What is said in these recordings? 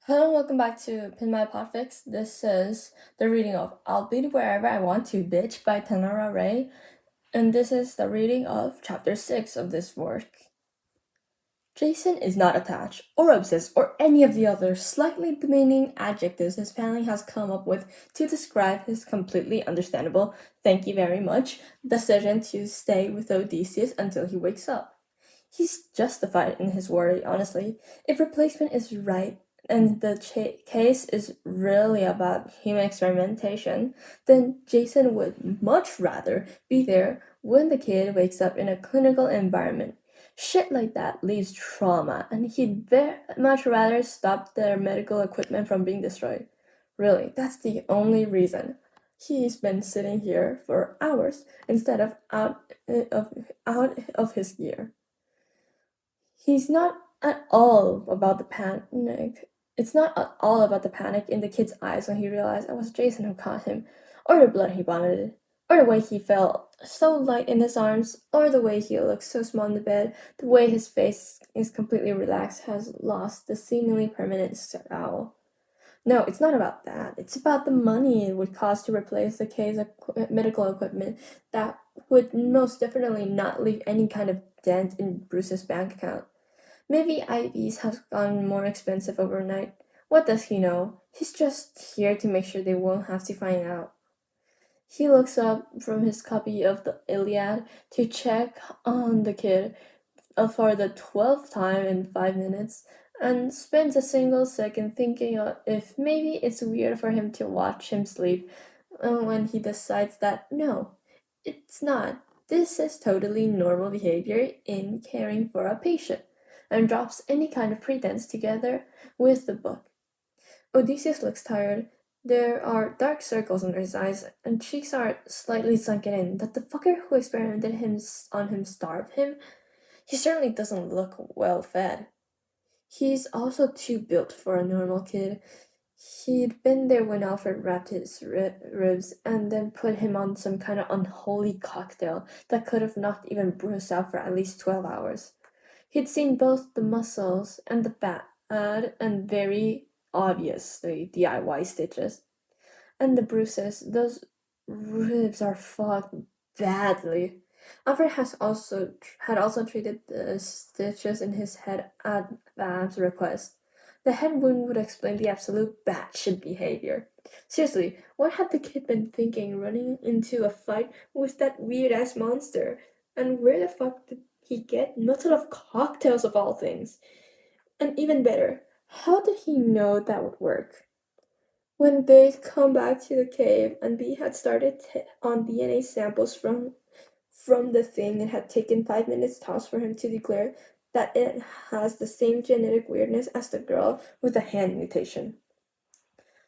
Hello and welcome back to Pin My Podfics. This is the reading of I'll Be Wherever I Want to, Bitch by TanaraRay. And this is the reading of chapter 6 of this work. Jason is not attached or obsessed or any of the other slightly demeaning adjectives his family has come up with to describe his completely understandable, thank you very much, decision to stay with Odysseus until he wakes up. He's justified in his worry, honestly. If replacement is right, and the case is really about human experimentation, then Jason would much rather be there when the kid wakes up in a clinical environment. Shit like that leaves trauma, and he'd very much rather stop their medical equipment from being destroyed. Really, that's the only reason. He's been sitting here for hours instead of out of his gear. He's not at all about the panic. It's not at all about the panic in the kid's eyes when he realized it was Jason who caught him, or the blood he vomited, or the way he felt so light in his arms, or the way he looked so small in the bed, the way his face is completely relaxed, has lost the seemingly permanent scowl. No, it's not about that. It's about the money it would cost to replace the case of medical equipment that would most definitely not leave any kind of dent in Bruce's bank account. Maybe IVs have gone more expensive overnight. What does he know? He's just here to make sure they won't have to find out. He looks up from his copy of the Iliad to check on the kid for the 12th time in 5 minutes and spends a single second thinking if maybe it's weird for him to watch him sleep when he decides that no, it's not. This is totally normal behavior in caring for a patient, and drops any kind of pretense together with the book. Odysseus looks tired. There are dark circles under his eyes, and cheeks are slightly sunken in. That the fucker who experimented on him starved him? He certainly doesn't look well fed. He's also too built for a normal kid. He'd been there when Alfred wrapped his ribs and then put him on some kind of unholy cocktail that could have knocked even Bruce out for at least 12 hours. He'd seen both the muscles and the bad and very obviously DIY stitches. And the bruises, those ribs are fucked badly. Alfred had also treated the stitches in his head at Bab's request. The head wound would explain the absolute batshit behavior. Seriously, what had the kid been thinking running into a fight with that weird ass monster? And where the fuck did he get nuts out of cocktails of all things? And even better, how did he know that would work? When they come back to the cave and B had started on DNA samples from the thing, it had taken 5 minutes tops for him to declare that it has the same genetic weirdness as the girl with the hand mutation.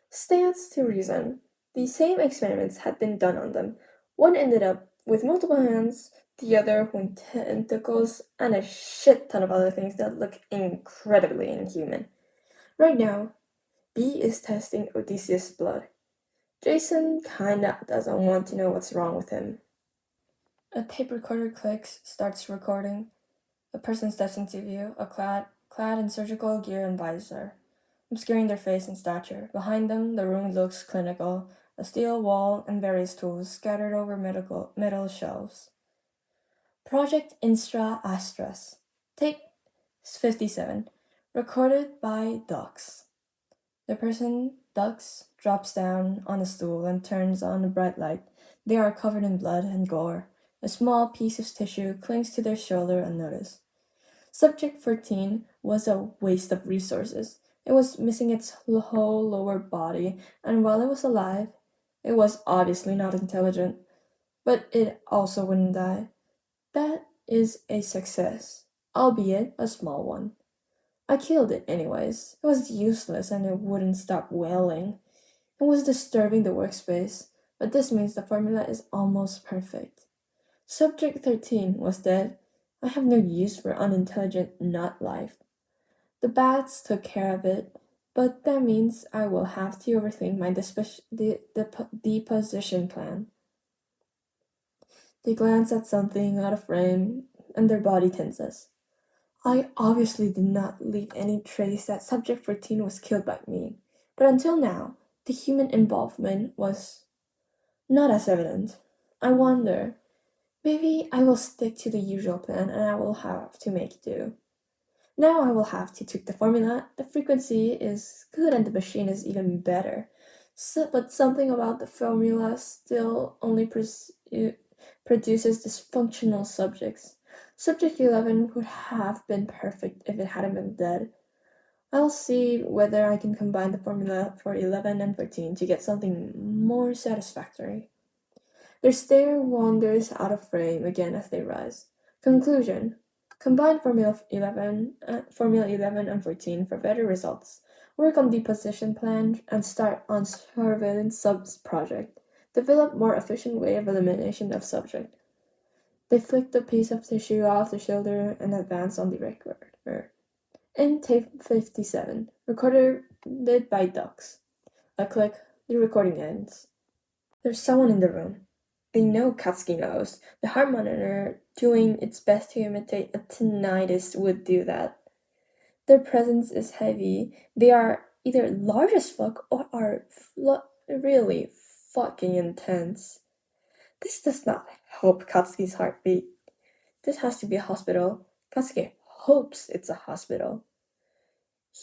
Stands to reason. The same experiments had been done on them. One ended up with multiple hands, the other with tentacles, and a shit ton of other things that look incredibly inhuman. Right now, B is testing Odysseus' blood. Jason kinda doesn't want to know what's wrong with him. A tape recorder clicks, starts recording. A person steps into view, clad in surgical gear and visor, obscuring their face and stature. Behind them, the room looks clinical, a steel wall and various tools scattered over metal shelves. Project Instra Astras. Tape 57. Recorded by Dux. The person ducks, drops down on a stool, and turns on a bright light. They are covered in blood and gore. A small piece of tissue clings to their shoulder unnoticed. Subject 14 was a waste of resources. It was missing its whole lower body, and while it was alive, it was obviously not intelligent. But it also wouldn't die. That is a success, albeit a small one. I killed it anyways. It was useless and it wouldn't stop wailing. It was disturbing the workspace, but this means the formula is almost perfect. Subject 13 was dead. I have no use for unintelligent not life. The bats took care of it, but that means I will have to overthink my deposition plan. They glance at something out of frame, and their body tenses. I obviously did not leave any trace that Subject 14 was killed by me, but until now, the human involvement was not as evident. I wonder, maybe I will stick to the usual plan and I will have to make do. Now I will have to tweak the formula. The frequency is good and the machine is even better. But something about the formula still only produces dysfunctional subjects. Subject 11 would have been perfect if it hadn't been dead. I'll see whether I can combine the formula for 11 and 14 to get something more satisfactory. Their stare wanders out of frame again as they rise. Conclusion. Combine Formula 11 and 14 for better results. Work on deposition plan and start on surveillance subs project. Develop more efficient way of elimination of subject. They flick the piece of tissue off the shoulder and advance on the recorder. In tape 57, recorded by ducks. A click, the recording ends. There's someone in the room. They know Katsuki knows. The heart monitor, doing its best to imitate a tinnitus, would do that. Their presence is heavy. They are either large as fuck or are really fucking intense. This does not help Katsuki's heartbeat. This has to be a hospital. Katsuki hopes it's a hospital.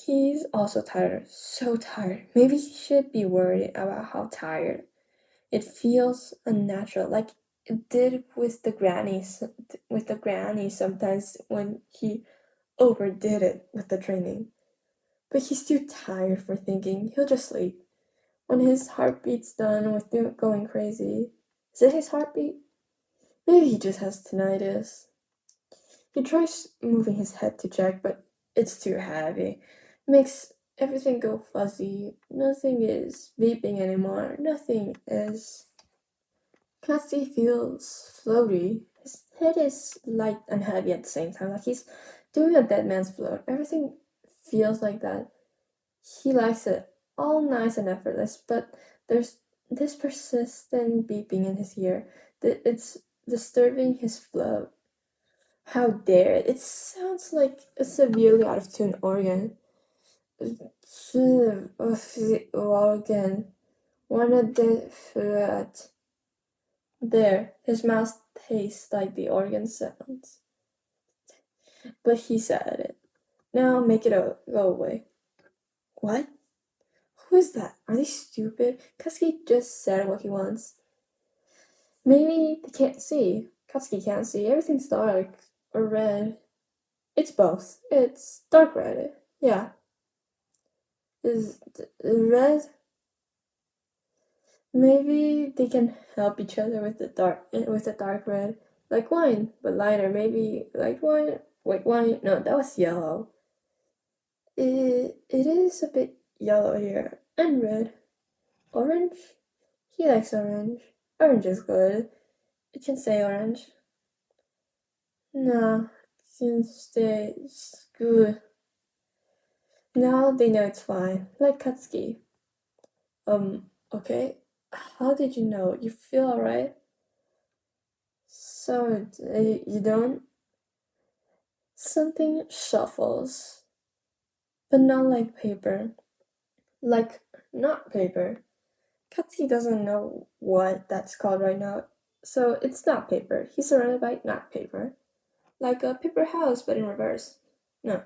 He's also tired, so tired. Maybe he should be worried about how tired. It feels unnatural, like it did with the granny sometimes when he overdid it with the training. But he's too tired for thinking. He'll just sleep. When his heartbeat's done with going crazy. Is it his heartbeat? Maybe he just has tinnitus. He tries moving his head to check, but it's too heavy. Makes everything go fuzzy. Nothing is beeping anymore. Nothing is. Katsuki feels floaty. His head is light and heavy at the same time, like he's doing a dead man's float. Everything feels like that. He likes it, all nice and effortless, but there's this persistent beeping in his ear. It's disturbing his flow. How dare it? It sounds like a severely out of tune organ. Organ. One of the flat. There, his mouth tastes like the organ sounds. But he said it. Now make it go away. What? Who is that? Are they stupid? Katsuki just said what he wants. Maybe they can't see. Katsuki can't see. Everything's dark. Or red. It's both. It's dark red. Yeah. Is red? Maybe they can help each other with the dark red. Like wine, but lighter. Maybe like wine. White wine. No, that was yellow. It is a bit yellow here. And red. Orange? He likes orange. Orange is good. It can say orange. No, it can stay good. Now they know it's fine. Like Katsuki. Okay. How did you know? You feel alright? So, you don't? Something shuffles. But not like paper. Like, not paper. Katsuki doesn't know what that's called right now, so it's not paper. He's surrounded by not paper. Like a paper house, but in reverse. No.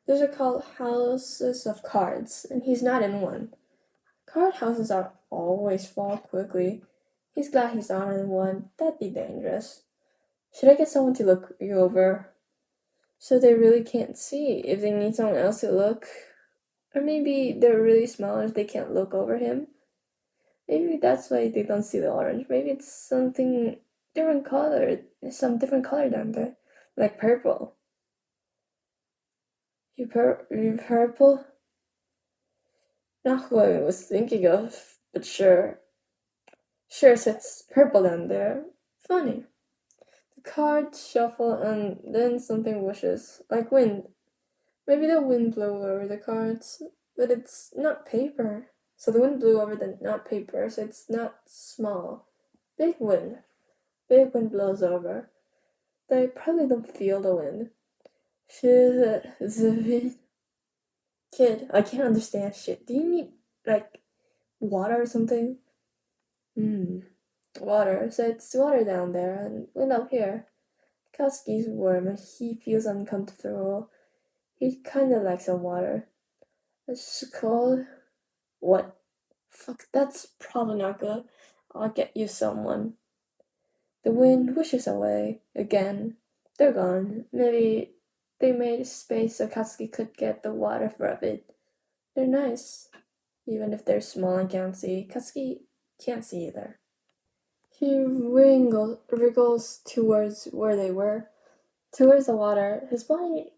Those are called houses of cards, and he's not in one. Card houses are always fall quickly. He's glad he's not in one. That'd be dangerous. Should I get someone to look you over? So they really can't see if they need someone else to look? Or maybe they're really small if they can't look over him? Maybe that's why they don't see the orange. Maybe it's something different color. Some different color down there. Like purple. You purple? Not who I was thinking of, but sure. Sure, it's purple down there. Funny. The cards shuffle and then something whooshes, like wind. Maybe the wind blew over the cards, but it's not paper. So the wind blew over the not paper, so it's not small. Big wind. Big wind blows over. They probably don't feel the wind. The kid, I can't understand shit. Do you need, like, water or something? Water. So it's water down there, and wind up here. Katsuki's warm, and he feels uncomfortable. He kinda likes the water. It's cold. What? Fuck, that's probably not good. I'll get you someone. The wind wishes away again. They're gone. Maybe they made space so Katsuki could get the water for a bit. They're nice. Even if they're small and can't see, Katsuki can't see either. He wriggles towards where they were, towards the water. His body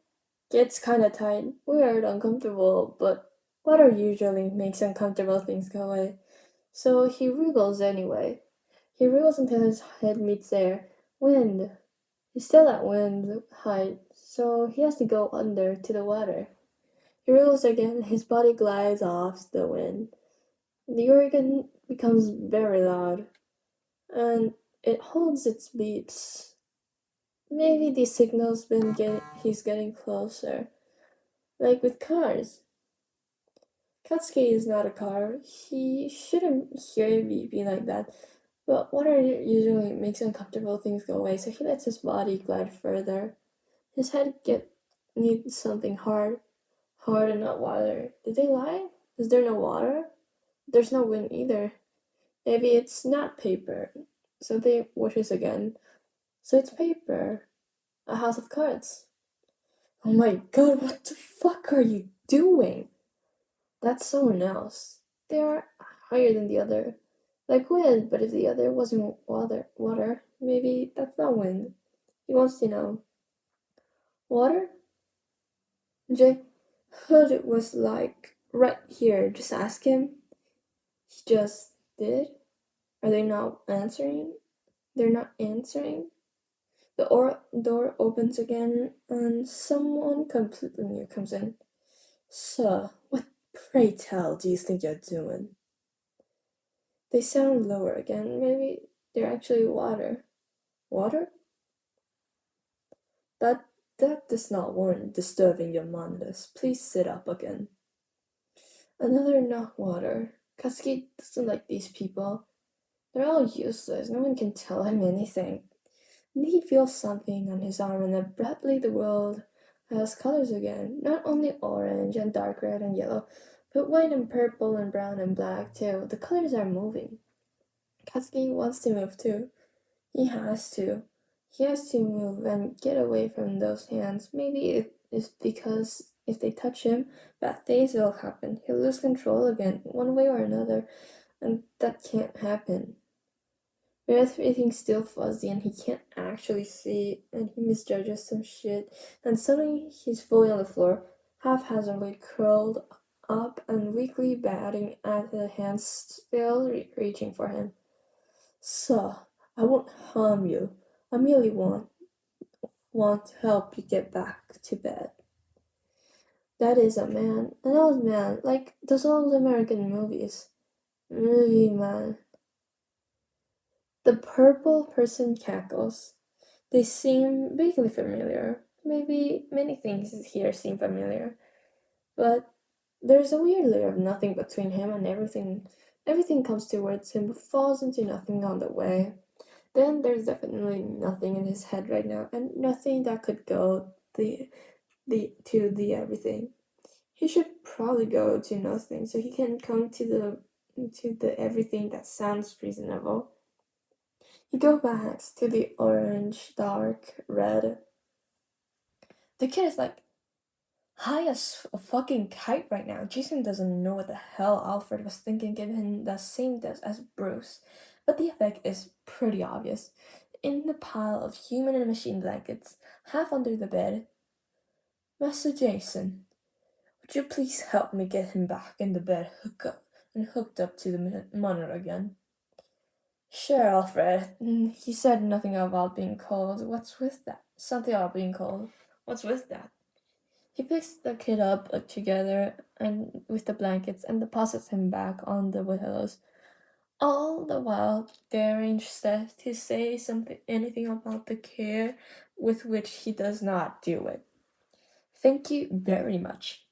gets kinda tight, weird, uncomfortable, but water usually makes uncomfortable things go away. So he wriggles anyway. He wriggles until his head meets air. Wind. He's still at wind height, so he has to go under to the water. He wriggles again, his body glides off the wind. The organ becomes very loud, and it holds its beats. Maybe the signal's he's getting closer. Like with cars. Katsuki is not a car. He shouldn't hear beeping like that. But water usually makes uncomfortable things go away, so he lets his body glide further. His head needs something hard. Hard and not water. Did they lie? Is there no water? There's no wind either. Maybe it's not paper. Something wishes again. So it's paper. A house of cards. Oh my god, what the fuck are you doing? That's someone else. They are higher than the other. Like wind, but if the other wasn't water, maybe that's not wind. He wants to know. Water? Jay Hood was like, right here, just ask him. He just did. Are they not answering? They're not answering? The door opens again, and someone completely new comes in. Sir, what pray tell do you think you're doing? They sound lower again. Maybe they're actually water. Water? That does not warrant disturbing your madness. Please sit up again. Another not water. Katsuki doesn't like these people. They're all useless. No one can tell him anything. And he feels something on his arm, and abruptly the world has colors again. Not only orange and dark red and yellow, but white and purple and brown and black too. The colors are moving. Katsuki wants to move too. He has to. He has to move and get away from those hands. Maybe it's because if they touch him, bad things will happen. He'll lose control again, one way or another, and that can't happen. Everything's still fuzzy and he can't actually see, and he misjudges some shit, and suddenly he's fully on the floor, haphazardly curled up and weakly batting at the hands still reaching for him. Sir, I won't harm you. I merely want to help you get back to bed. That is a man, an old man, like those old American movies. Movie man. The purple person cackles. They seem vaguely familiar. Maybe many things here seem familiar. But there's a weird layer of nothing between him and everything. Everything comes towards him but falls into nothing on the way. Then there's definitely nothing in his head right now, and nothing that could go to the everything. He should probably go to nothing so he can come to the everything that sounds reasonable. He goes back to the orange, dark, red. The kid is like high as a fucking kite right now. Jason doesn't know what the hell Alfred was thinking, giving him the same dose as Bruce. But the effect is pretty obvious. In the pile of human and machine blankets, half under the bed. Master Jason, would you please help me get him back in the bed, hooked up to the monitor again? Sure, Alfred. He said nothing about being cold. What's with that? Something about being cold. What's with that? He picks the kid up together and with the blankets and deposits him back on the pillows. All the while, daring Steph to say anything about the care with which he does not do it. Thank you very much.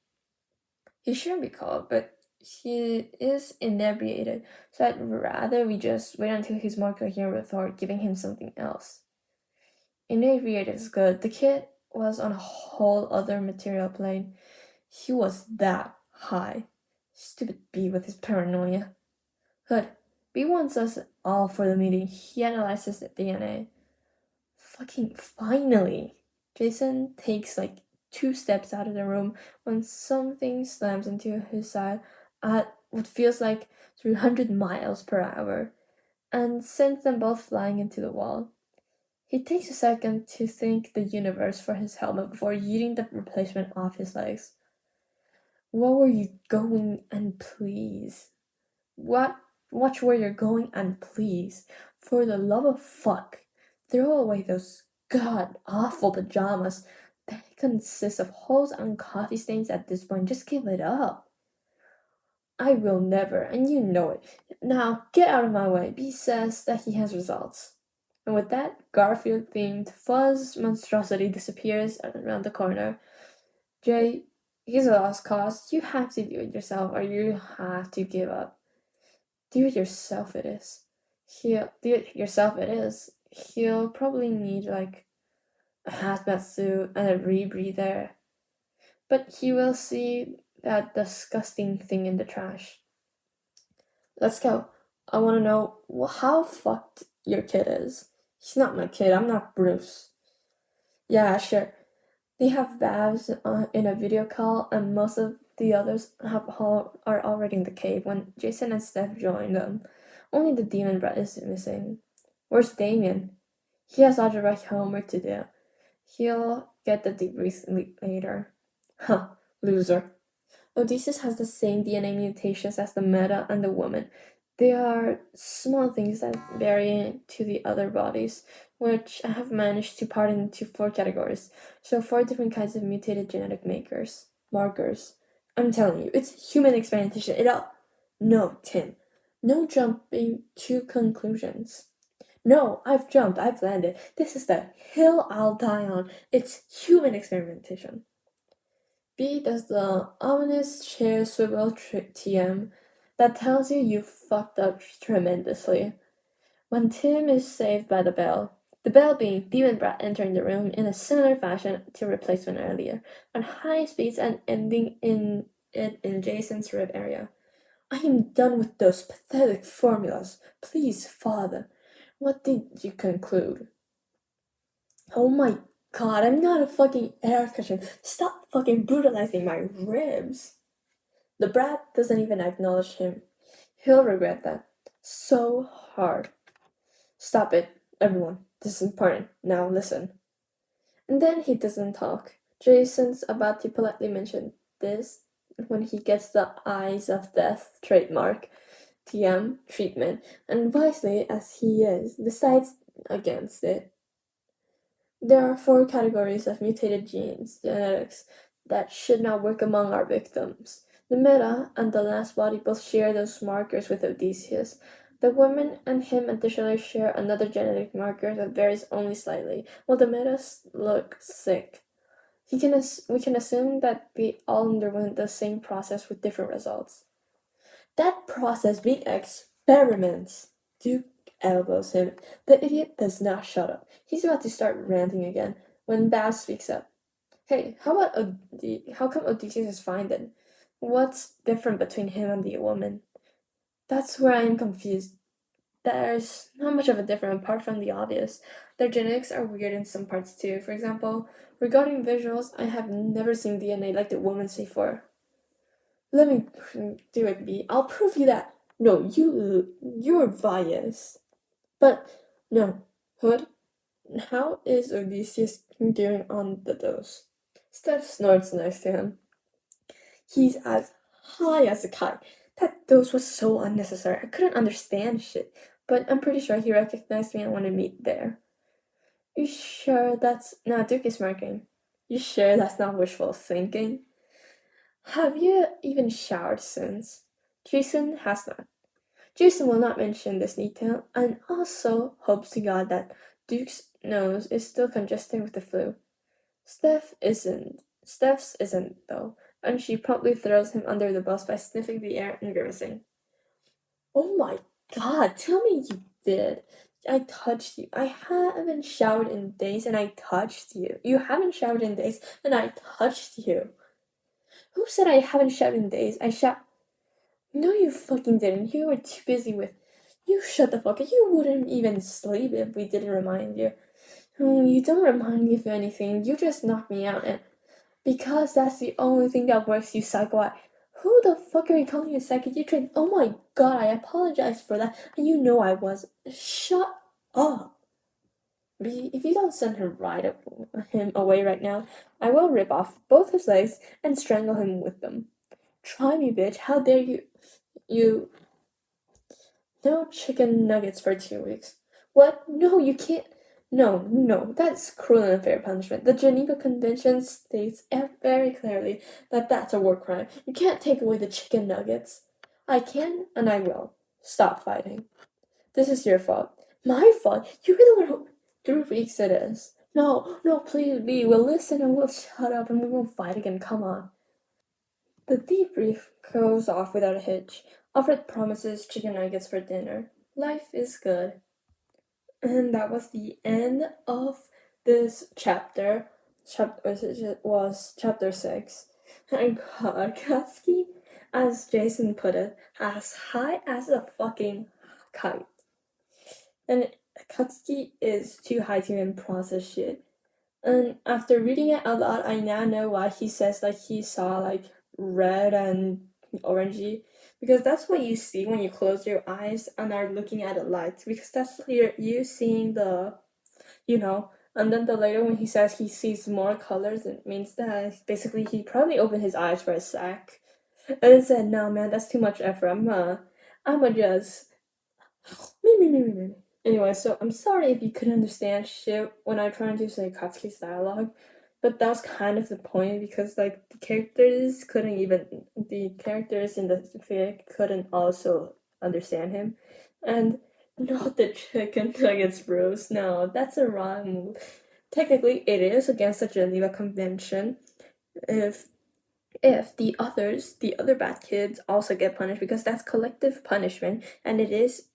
He shouldn't be called, but he is inebriated, so I'd rather we just wait until he's more coherent before giving him something else. Inebriated is good. The kid was on a whole other material plane. He was that high. Stupid B with his paranoia. Hood, B wants us all for the meeting. He analyzes the DNA. Fucking finally! Jason takes like 2 steps out of the room when something slams into his side at what feels like 300 miles per hour and sends them both flying into the wall. He takes a second to thank the universe for his helmet before yeeting the replacement off his legs. What were you going and please? Watch where you're going and please. For the love of fuck, throw away those god-awful pajamas. They consist of holes and coffee stains at this point. Just give it up. I will never, and you know it. Now, get out of my way. B says that he has results. And with that, Garfield-themed fuzz monstrosity disappears around the corner. Jay, he's a lost cause. You have to do it yourself, or you have to give up. Do it yourself it is. He'll probably need like a hazmat suit and a rebreather. But he will see that disgusting thing in the trash. Let's go. I want to know how fucked your kid is. He's not my kid. I'm not Bruce. Yeah, sure. They have Babs in a video call, and most of the others are already in the cave when Jason and Steph join them. Only the demon brat is missing. Where's Damien? He has algebra homework to do. He'll get the debrief later. Huh, loser. Odysseus has the same DNA mutations as the meta and the woman. They are small things that vary to the other bodies, which I have managed to part into 4 categories. So 4 different kinds of mutated genetic markers. I'm telling you, it's human experimentation. No, Tim. No jumping to conclusions. No, I've jumped, I've landed. This is the hill I'll die on. It's human experimentation. B does the ominous chair swivel TM that tells you fucked up tremendously. When Tim is saved by the bell being Demon Brat entering the room in a similar fashion to replacement earlier, at high speeds and ending in Jason's rib area. I am done with those pathetic formulas. Please, Father, what did you conclude? Oh my god, I'm not a fucking air cushion. Stop fucking brutalizing my ribs. The brat doesn't even acknowledge him. He'll regret that so hard. Stop it, everyone. This is important. Now listen. And then he doesn't talk. Jason's about to politely mention this when he gets the Eyes of Death trademark TM treatment, and wisely as he is, decides against it. There are 4 categories of mutated genetics that should not work among our victims. The meta and the last body both share those markers with Odysseus. The woman and him additionally share another genetic marker that varies only slightly, while the metas look sick. We can assume that they all underwent the same process with different results. That process being experiments. Duke elbows him. The idiot does not shut up. He's about to start ranting again when Babs speaks up. Hey, how come Odysseus is fine then? What's different between him and the woman? That's where I am confused. There's not much of a difference apart from the obvious. Their genetics are weird in some parts too. For example, regarding visuals, I have never seen DNA like the woman's before. Let me do it, B. I'll prove you that. No, you're biased. But, no, Hood, how is Odysseus doing on the dose? Steph snorts next to him. He's as high as a kite. That dose was so unnecessary. I couldn't understand shit, but I'm pretty sure he recognized me and wanted me there. You sure that's... No, Duke is smirking. You sure that's not wishful thinking? Have you even showered since? Jason has not. Jason will not mention this detail, and also hopes to God that Duke's nose is still congested with the flu. Steph isn't. Steph's isn't, though, and she promptly throws him under the bus by sniffing the air and grimacing. Oh my god, tell me you did. I touched you. I haven't showered in days and I touched you. You haven't showered in days and I touched you. Who said I haven't showered in days? No, you fucking didn't. You were too busy with. You shut the fuck up. You wouldn't even sleep if we didn't remind you. You don't remind me of anything. You just knock me out, and because that's the only thing that works, you psycho. Who the fuck are you calling a psycho? You trained. Oh my god, I apologize for that. And you know I was. Shut up. If you don't send him away right now, I will rip off both his legs and strangle him with them. Try me, bitch. How dare you? You. No chicken nuggets for 2 weeks. What? No, you can't. No, that's cruel and unfair punishment. The Geneva Convention states very clearly that that's a war crime. You can't take away the chicken nuggets. I can, and I will. Stop fighting. This is your fault. My fault? You're the one who. 3 weeks it is. No, please, B. We'll listen and we'll shut up and we won't fight again. Come on. The debrief goes off without a hitch. Alfred promises chicken nuggets for dinner. Life is good. And that was the end of this chapter. Was chapter 6. And God, Katsuki, as Jason put it, as high as a fucking kite. And Katsuki is too high to even process shit. And after reading it out loud, I now know why he says like he saw like red and orangey, because that's what you see when you close your eyes and are looking at a light, because that's you seeing the, and then the later when he says he sees more colors, it means that basically he probably opened his eyes for a sec. And I said, no man, that's too much effort. I'ma just me. Anyway, so I'm sorry if you couldn't understand shit when I tried to say Katsuki's dialogue, but that was kind of the point, because like the characters in the fic couldn't also understand him, and not the chicken nuggets bros. No, that's a wrong move. Technically, it is against the Geneva Convention if the other bad kids also get punished, because that's collective punishment, and it is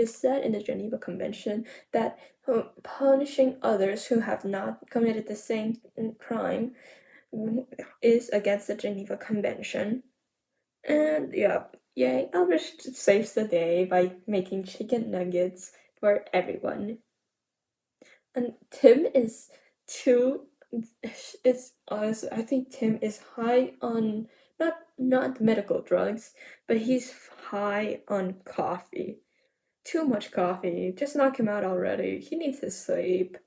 said in the Geneva Convention that punishing others who have not committed the same crime is against the Geneva Convention. And yay, Albert saves the day by making chicken nuggets for everyone. And Tim is too. It's honestly, I think Tim is high on not medical drugs, but he's high on coffee. Too much coffee. Just knock him out already. He needs his sleep.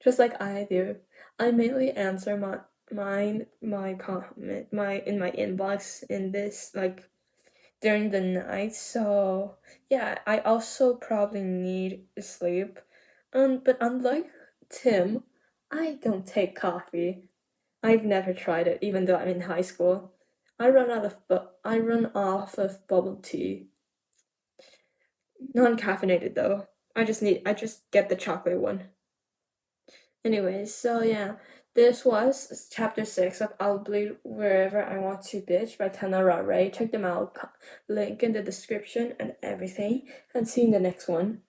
Just like I do. I mainly answer my comment in my inbox in this like during the night. So yeah, I also probably need sleep. But unlike Tim, I don't take coffee. I've never tried it, even though I'm in high school. I run off of bubble tea. Non-caffeinated though. I just get the chocolate one. Anyways, so yeah, this was chapter 6 of I'll Bleed Wherever I Want to Bitch by TanaraRay. Check them out. Link in the description and everything. And see you in the next one.